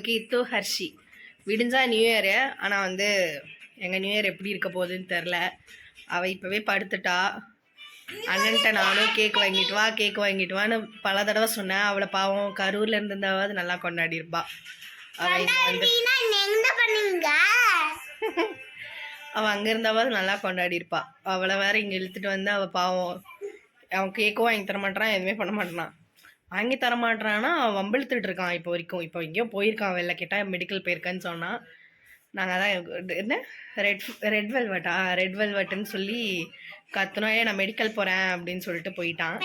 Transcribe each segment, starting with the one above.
கீத்து ஹர்ஷி விடிஞ்சா new year. ஆனால் வந்து எங்கள் நியூ இயர் எப்படி இருக்க போகுதுன்னு தெரில. அவள் இப்போவே படுத்துட்டா. அண்ணன்ட்ட நானும் கேக் வாங்கிட்டு வான்னு பல தடவை சொன்னேன். அவளை பாவம் கரூரில் இருந்திருந்தாவது நல்லா கொண்டாடிருப்பா. அவள் அவள் அங்கே இருந்தாவது நல்லா கொண்டாடிருப்பா. அவளை வேற இங்கே இழுத்துட்டு வந்து அவள் பாவம் அவன் கேக்கும் வாங்கி தர மாட்டான், எதுவுமே பண்ண மாட்டான். வாங்கி தர மாட்டான்னா வம்பிழுத்துட்டு இருக்கான் இப்போ வரைக்கும். இப்போ எங்கேயோ போயிருக்கான், வெளில கேட்டால் மெடிக்கல் போயிருக்கான்னு சொன்னான். நாங்கள் அதான் என்ன ரெட் வெல்வெட்டுன்னு சொல்லி கத்துனோம். நான் மெடிக்கல் போகிறேன் அப்படின்னு சொல்லிட்டு போயிட்டான்.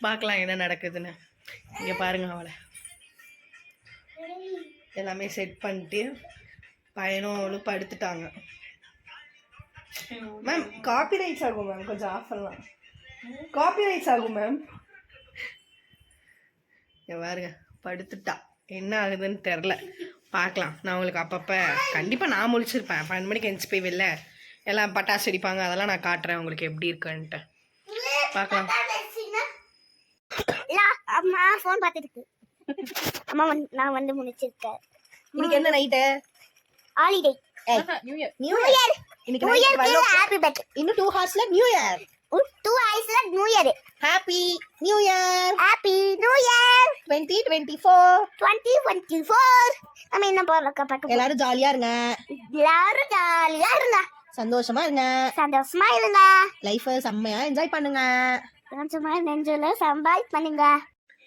பார்க்கலாம் என்ன நடக்குதுன்னு. இங்கே பாருங்க, அவளை எல்லாமே செட் பண்ணிட்டு பையனும் அவளும் படுத்துட்டாங்க. மேம் காப்பி ரைட்ஸ் ஆகும் மேம், கொஞ்சம் ஆஃப் பண்ணலாம். காப்பி ரைட்ஸ் ஆகும் மேம். பாருங்க படுத்துட்டா. என்ன ஆகுதுன்னு தெரில, பார்க்கலாம். நான் உங்களுக்கு அப்பப்போ கண்டிப்பாக நான் முழிச்சிருப்பேன். 12 மணிக்கு எந்திரிச்சு போய் வெளில எல்லாம் பட்டாசு அடிப்பாங்க, அதெல்லாம் நான் காட்டுறேன் உங்களுக்கு எப்படி இருக்குன்ட்டு. பார்க்கலாம். அம்மா ஃபோன் பார்த்துருக்கு. அம்மா நான் வந்து முடிச்சிருக்கேன். இன்னைக்கு என்ன நைட்டு? ஹாலிடே. New year. இன்னைக்கு நைட் ஹாப்பி பர்த்டே. இன்னும் 2 ஹவர்ஸ்ல நியூ இயர். 2 ஹவர்ஸ்ல new year. Happy new year. Happy new year 2024. நம்ம என்ன பார்க்க எல்லாரும் ஜாலியா இருங்க. எல்லாரும் ஜாலியா இருங்க. சந்தோஷமா இருங்க. சந்தோஷமா இருங்க. லைஃப் செம்மையா என்ஜாய் பண்ணுங்க. கொஞ்சமா நெஞ்சில சம்பாய் பண்ணுங்க.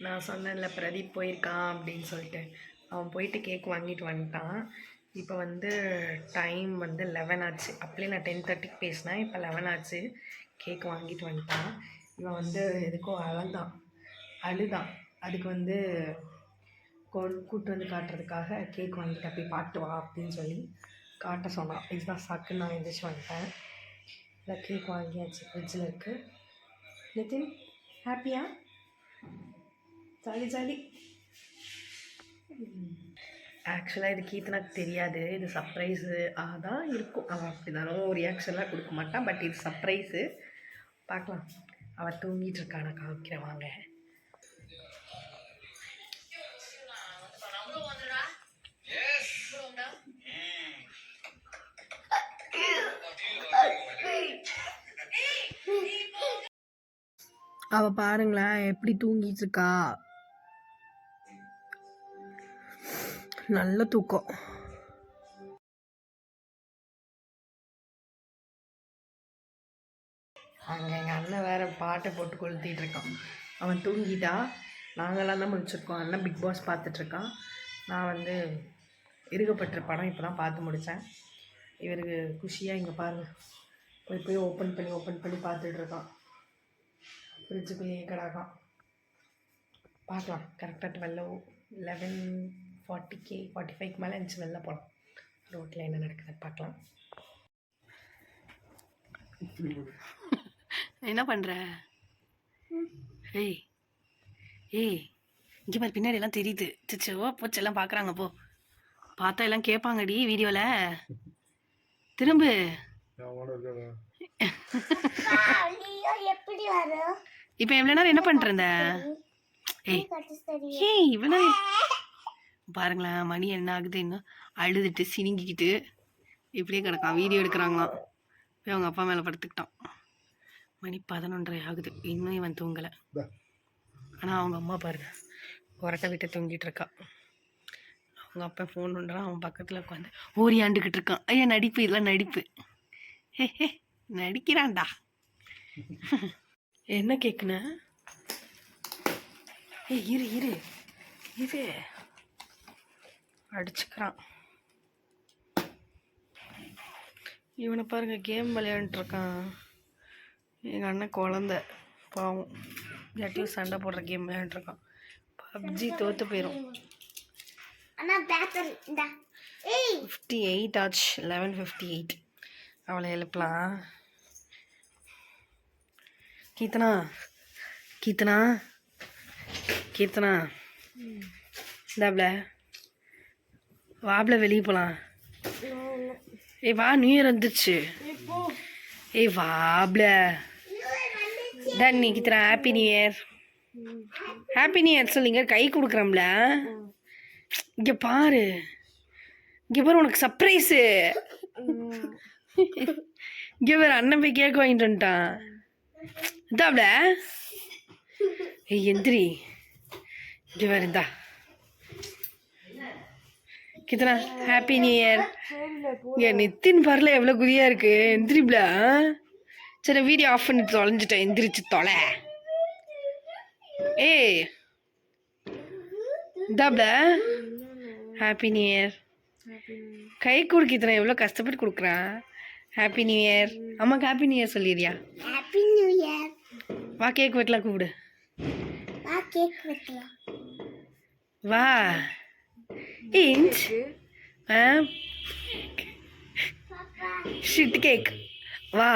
நான் சொன்னேன்ல பிரதீப் போயிருக்கான் அப்படின்னு சொல்லிட்டு. அவன் போயிட்டு கேக் வாங்கிட்டு வந்துட்டான். இப்போ வந்து டைம் வந்து 11 ஆச்சு. அப்படியே நான் 10:30க்கு பேசினேன், இப்போ 11 ஆச்சு. கேக் வாங்கிட்டு வந்துட்டான். இவன் வந்து எதுக்கோ அழுதான். அதுக்கு வந்து கூப்பிட்டு வந்து காட்டுறதுக்காக கேக் வாங்கிட்டு போய் பாட்டு வா அப்படின்னு சொல்லி காட்ட சொன்னான். இதுதான் சாக்குன்னு நான் எழுந்திரிச்சு வந்துட்டேன். இல்லை கேக் வாங்கியாச்சு, ஃப்ரிட்ஜில் இருக்குது. நிதின் ஹாப்பியா? ஜாலி. ஆக்சுவலாக இது கீர்த்தனாக்கு தெரியாது, இது சர்ப்ரைஸு தான் இருக்கும். அவள் அப்படி தானோ ரியாக்ஷன்லாம் கொடுக்க மாட்டான். பட் இது சர்ப்ரைஸு. பார்க்கலாம். அவள் தூங்கிட்டு இருக்கா, நான் காமிக்கிறேன் வாங்க. அவள் பாருங்களேன் எப்படி தூங்கிட்டு இருக்கா. நல்ல தூக்கம். அங்கே எங்கள் அண்ணன் வேறு பாட்டை போட்டு கொளுத்திட்டு இருக்கான். அவன் தூங்கிட்டா. நாங்களாம் தான் முடிச்சிருக்கோம். அண்ணன் பிக் பாஸ் பார்த்துட்ருக்கான். நான் வந்து இருக்கப்பட்ட படம் இப்போ தான் பார்த்து முடித்தேன். இவருக்கு குஷியாக இங்கே பாருங்கள் போய் ஓப்பன் பண்ணி பார்த்துட்ருக்கான். ஃப்ரிட்ஜுக்குள்ளேயே கிடக்கான். பார்க்கலாம். கரெக்டாக 11:45க்கு மேலே இருந்துச்சு வெளில போகலாம். ரோட்டில் என்ன நடக்குதுன்னு பார்க்கலாம். என்ன பண்ணுற? ஏய் இங்கே பாரு, பின்னாடி எல்லாம் தெரியுது. சிச்சோ போச்சு, எல்லாம் பார்க்குறாங்க. பார்த்தா எல்லாம் கேட்பாங்கடி வீடியோவில். திரும்பு. இப்போ எவ்வளோ நேரம் என்ன பண்ணுறேன்? ஏய் இவ்வளோ பாருங்களேன், மணி என்ன ஆகுது, இன்னும் அழுதுட்டு சினிங்கிக்கிட்டு இப்படியே கிடக்கான். வீடியோ எடுக்கிறாங்களாம். போய் அவங்க அப்பா மேலே படுத்துக்கிட்டான். மணி 11:30 ஆகுது, இன்னும் இவன் தூங்கலை. ஆனால் அவங்க அம்மா பாருங்க உரட்டை விட்டு தூங்கிட்டு இருக்கா. அவங்க அப்பா ஃபோன் பண்ணுறான், அவன் பக்கத்தில் உட்காந்து ஓரியாண்டுக்கிட்டு இருக்கான். ஐயா நடிப்பு, இதெல்லாம் நடிப்பு. நடிக்கிறான்டா. என்ன கேட்குன? இரு அடிச்சுக்கிறான். இவனை பாருங்க கேம் விளையாண்டுருக்கான். எங்கள் அண்ணன் குழந்த பாவம் ஜட்டியும் சண்டை போடுற கேம் விளையாண்டுருக்கான். பப்ஜி தோற்று போயிடும். 58 ஆச்சு. 11:58. அவளை எழுப்பலாம். கீர்த்தனா இந்தாப்ல வாப்ல வெளியே போகலாம். வா, நியூ இயர் வந்துருச்சு. வாப்ல டன். Keerthana happy new year. Happy new year சொல்லிங்க கை கொடுக்குறோம்ல. இங்கே பாரு உனக்கு சர்ப்ரைஸு. இங்கே வேறு அண்ணன் போய் கேக் வாங்கிட்டு வந்துட்டான். இதாப்ல ஏய் எந்திரி. இங்கே வேறு இந்தா கித்தனா ஹாப்பி நியூ இயர். என் நித்தின் பரல எவ்வளோ குதியா இருக்கு. எந்திரிப்ல. சரி வீடியோ ஆஃப் பண்ணி தொலைஞ்சிட்டேன். எந்திரிச்சு தொலை. ஏய் இதாப்ல ஹாப்பி நியூ இயர். கை கொடுக்கித்தன எவ்வளோ கஷ்டப்பட்டு கொடுக்குறான். Happy new year. அம்மாக்கு ஹாப்பி நியூ இயர் சொல்லிடுறியா? Happy new year. வா கேக் வெட்டலாம் கூப்பிடு. வா கேக் வெட்டலாம். வா இன்ச் ஷிட் கேக். வா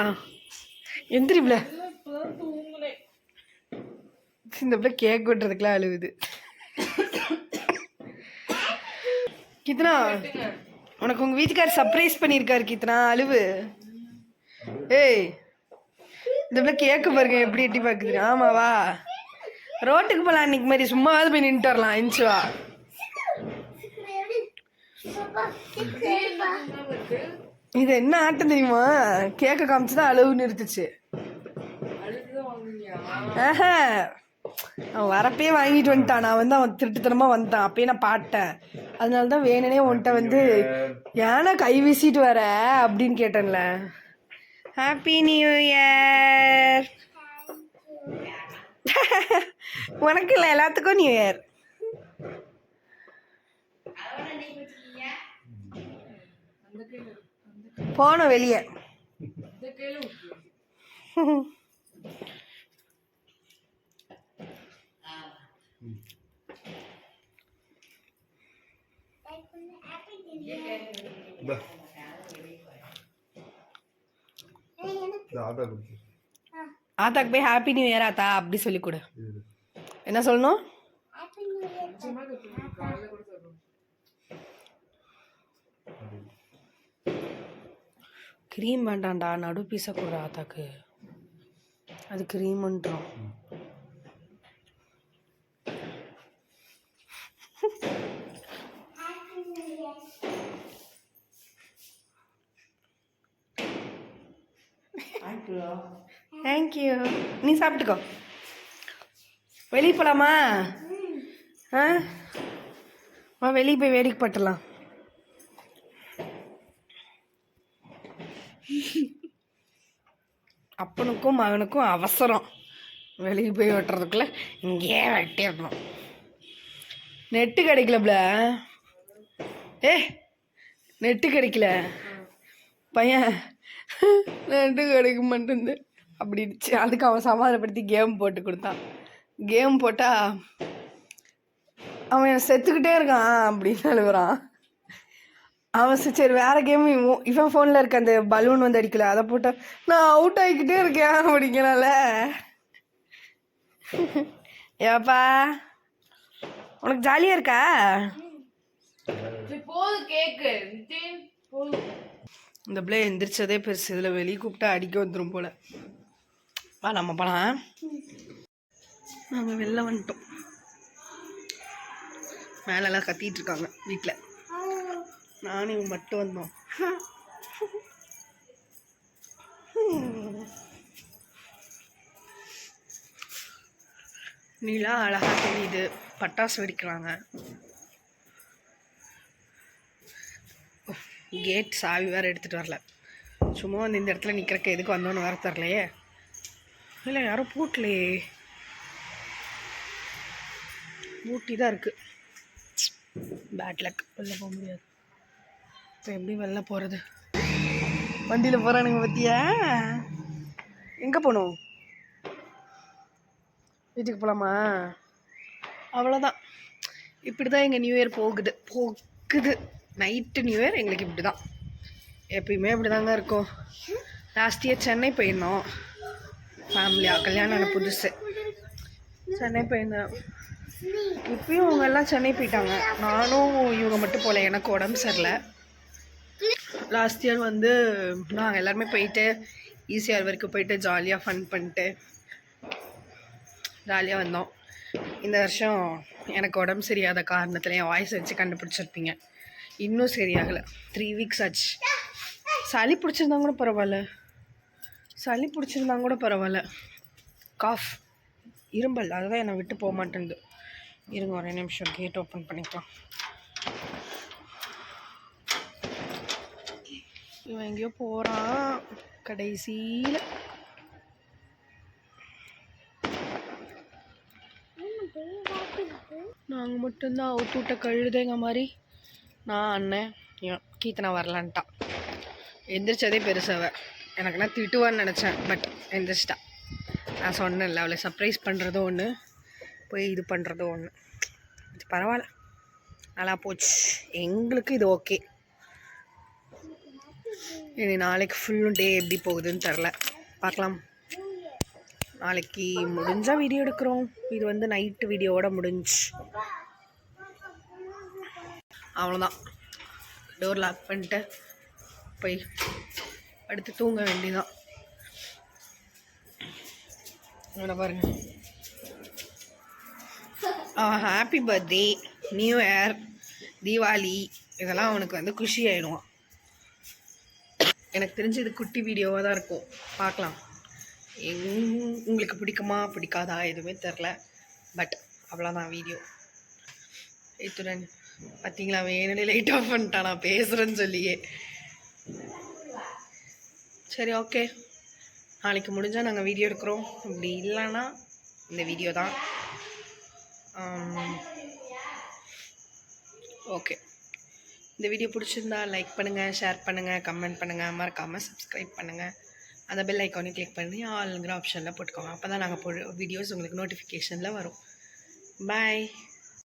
எந்திரிப்ல. இந்த பிள்ளை கேக் வெட்டுறதுக்குலாம் அழுவுது. கித்தனா உனக்கு உங்கள் வீட்டுக்கார் சர்ப்ரைஸ் பண்ணியிருக்காரு. கித்தனா அழுவு. ஏய் இந்த பிள்ளை கேக்கு பாருங்க எப்படி எட்டி பார்க்குது. ஆமாவா ரோட்டுக்கு போகலாம் அன்றைக்கி மாதிரி சும்மாவது போய் நின்றுட்டு வரலாம். இன்ச்சு வா. இது என்ன ஆட்டம் தெரியுமா? கேக்கை காமிச்சு தான் அழுவு நிறுத்துச்சு. அவன் வரப்பே வாங்கிட்டு வந்துட்டான். நான் வந்து அவன் திருட்டுத்தனமாக வந்துட்டான். அப்பயே நான் பாட்டேன். அதனால தான் வேணுனே உன்கிட்ட வந்து ஏன்னா கை வீசிட்டு வர அப்படின்னு கேட்டேன்ல. Happy new year. உனக்கு இல்லை எல்லாத்துக்கும் நியூ இயர். போனோம் வெளியே. ஆத்தாக்கு போய் ஹாப்பி நியூ இயர் ஆத்தா அப்படி சொல்லி கொடு. என்ன சொல்லணும்? க்ரீம் வேண்டாம்டா நடு பீஸை கொடு ஆத்தாக்கு. அது க்ரீம்ன்றோம். தேங்க்யூ. நீ சாப்பிட்டுக்கோ. வெளியே போகலாமா? வா வெளியே போய் வேடிக்கை பட்டலாம். அப்பனுக்கும் மகனுக்கும் அவசரம். வெளியே போய் வெட்டுறதுக்குள்ள இங்கே வெட்டிடணும். நெட்டு கிடைக்கலப்ல. நெட்டு கிடைக்கல பையன். நெட்டு கிடைக்க மாட்டேங்குது அப்படின்ச்சு. அதுக்கு அவன் சமாதானப்படுத்தி கேம் போட்டு கொடுத்தான். கேம் போட்டால் அவன் செத்துக்கிட்டே இருக்கான் அப்படின்னு அழுகுறான். அவன் சரி வேறு கேம் இவன் ஃபோனில் இருக்க அந்த பலூன் வந்து அடிக்கல அதை போட்டால் நான் அவுட் ஆகிக்கிட்டே இருக்கேன் அப்படிங்கிறனால. ஏப்பா உனக்கு ஜாலியாக இருக்கா? இந்த பிள்ளை எந்திரிச்சதே பெருசு. இதில் வெளியே கூப்பிட்டா அடிக்க வந்துடும் போல். வா நம்ம போகலாம். நாங்கள் வெளில வந்துட்டோம். மேலெல்லாம் கத்திட்டு இருக்காங்க வீட்டில். நானும் இவன் மட்டும் வந்தோம். நீலா அழகாக தெரியுது. பட்டாசு வெடிக்கிறாங்க. கேட் சாவி வேறு எடுத்துகிட்டு வரல. சும்மா வந்து இந்த இடத்துல நிற்கிறக்கு எதுக்கு வந்தோன்னு வேறு தரலையே. இல்லை யாரும் பூட்டலையே. பூட்டி தான் இருக்குது. Bad luck. வெளில போக முடியாது. இப்போ எப்படி வெளில போகிறது? வண்டியில் போகிறானுங்க பற்றியா? எங்கே போகணும்? வீட்டுக்கு போகலாமா? அவ்வளோதான். இப்படி தான் எங்கள் நியூ இயர் போகுது. நைட்டு நியூ இயர் எங்களுக்கு இப்படி தான். எப்பயுமே இப்படி தாங்க இருக்கும். லாஸ்ட் இயர் சென்னை போயிருந்தோம் ஃபேமிலியாக. கல்யாணம் ஆன புதுசு சென்னை போயிருந்தோம். இப்பயும் அவங்க எல்லாம் சென்னை போயிட்டாங்க. நானும் இவங்க மட்டும் போகல. எனக்கு உடம்பு சரியில்லை. லாஸ்ட் இயர் வந்து நாங்கள் எல்லாருமே போயிட்டு ஈசிஆர் வரைக்கும் போயிட்டு ஜாலியாக ஃபன் பண்ணிட்டு ஜாலியாக வந்தோம். இந்த வருஷம் எனக்கு உடம்பு சரியாத காரணத்தில் என் வாய்ஸ் வச்சு கண்டுபிடிச்சிருப்பீங்க. இன்னும் சரியாகலை. 3 வீக்ஸ் ஆச்சு. சளி பிடிச்சிருந்தா கூட பரவாயில்ல, காஃப், இரும்பல் அதுதான் என்னை விட்டு போக மாட்டேங்குது. இருங்க ஒரே நிமிஷம், கேட் ஓப்பன் பண்ணிக்கலாம். இவன் எங்கேயோ போகிறான் கடைசியில். நாங்கள் மட்டும்தான் அவுத்து விட்ட கழுதுங்க மாதிரி. நான் அண்ணன் கீர்த்தனா வரலான்ட்டான். எந்திரிச்சதே பெருசாக எனக்கு நான் திட்டுவான்னு நினச்சேன். பட் எந்திரிச்சிட்டா. நான் சொன்னேன்ல, அவளை சர்ப்ரைஸ் பண்ணுறதும் ஒன்று, போய் இது பண்ணுறதும் ஒன்று. இது பரவாயில்ல, நல்லா போச்சு. எங்களுக்கு இது ஓகே. இனி நாளைக்கு ஃபுல்லும் டே எப்படி போகுதுன்னு தெரில, பார்க்கலாம். நாளைக்கு முடிஞ்சால் வீடியோ எடுக்கிறோம். இது வந்து நைட்டு வீடியோவோட முடிஞ்சு. அவ்வளோதான். டோர் லாக் பண்ணிட்டு போய் அடுத்து தூங்க வேண்டியதான். இவனை பாருங்க. அவன் happy birthday, new year, Deepavali இதெல்லாம் அவனுக்கு வந்து குஷி ஆகிடுவான். எனக்கு தெரிஞ்சு இது குட்டி வீடியோவாக தான் இருக்கும், பார்க்கலாம். உங்களுக்கு பிடிக்குமா பிடிக்காதா எதுவுமே தெரில. பட் அவ்வளோதான் வீடியோ. இத்துடன் பார்த்தீங்களா, வேணும்னே லைட் ஆஃப் பண்ணிட்டான் நான் பேசுகிறேன்னு சொல்லியே. சரி, ஓகே. நாளைக்கு முடிஞ்சால் நாங்கள் வீடியோ எடுக்கிறோம். அப்படி இல்லைன்னா இந்த வீடியோ தான். ஓகே. இந்த வீடியோ பிடிச்சிருந்தா லைக் பண்ணுங்கள், ஷேர் பண்ணுங்கள், கமெண்ட் பண்ணுங்கள், மறக்காமல் சப்ஸ்கிரைப் பண்ணுங்கள். அந்த பெல் ஐக்கானையும் கிளிக் பண்ணி ஆளுங்கிற ஆப்ஷனில் போட்டுக்கோங்க. அப்போ தான் நாங்கள் வீடியோஸ் உங்களுக்கு நோட்டிஃபிகேஷனில் வரும். பாய்.